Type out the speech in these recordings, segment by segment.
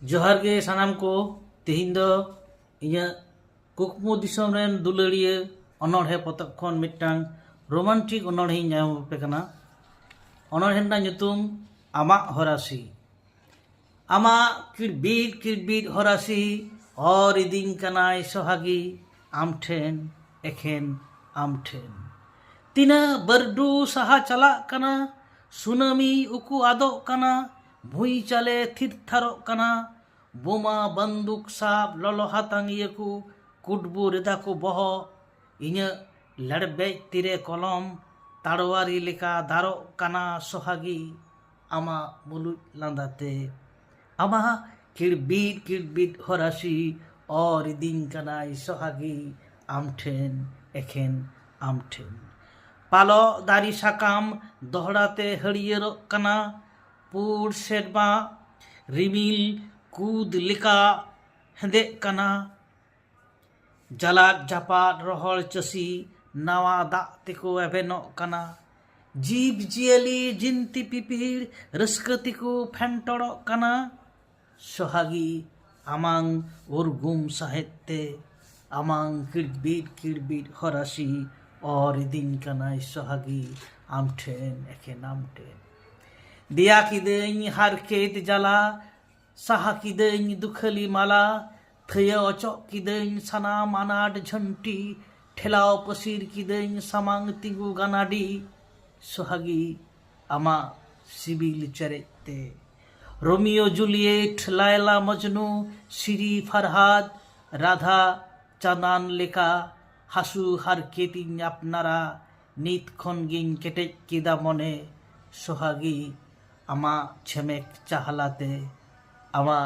जोहार गे सानाम को तेहिं दो इᱧᱟ कुकमु दिसम रेन दुलारिया अनोढ़े पतब खन मिट्टांग रोमांटिक अनोढ़े ᱧᱟᱢ पे कना अनोढ़े ना ᱧᱩᱛᱩᱢ आमाग हरासी आमाग किड़बीड़ हरासी और इदिंग कनाय सोहागी आम ठेन एखेन आम ठेन तीना बरडू सहा चला कना सुनामी उकु आदो कना भुई चाले थिर थारो कना बोमा बंदूक साब ललो हातांग इयकु कुटबु रेदा को बहो इᱧa लड़बेज तिरे कलम ताड़वारी लेका दारो कना सोहागी आमा मुलुज लांदाते आमा किड़बीड़ हरासी और इदिंग कनाय सोहागी आम ठेन एखेन आम ठेन पालो दारी साकाम दोहड़ाते हरियरो कना पुर सेरमा रिमिल कूद लेका हेंदे कना जलाक जापाद रोहल चसी नावा दा तेको एबेनो कना जीव जियली जिंती पिपीड़ रस्कतिको फेंटोड़ो कना सोहागी आमांग उर्गुम साहित्य आमांग किड़बीड़ हरासी और इदिन कनाय सोहागी आम ठेन एखेन आम ठेन दिया किदें हार केत जला साहा किदें दुखली माला थैया अचक किदें सानाम आनाट झंटी ठेलाव पसिर किदें सामांग तिंगु गानाडी सोहागी आमा सिबिल चरेते रोमियो जूलियट लायला मजनू सिरी फरहाद राधा चांदान लेका हासु हार केतिं आपनारा नित खनगिं केटेज किदा मने सोहागी आमा छेमेक चाहलाते आमा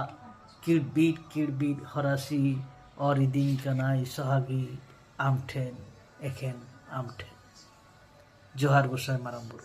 किड़बीड़ हरासी और इदिंग कनाय सोहागी आम ठेन एखेन आम ठेन जोहार गोसाई माराम बुरु।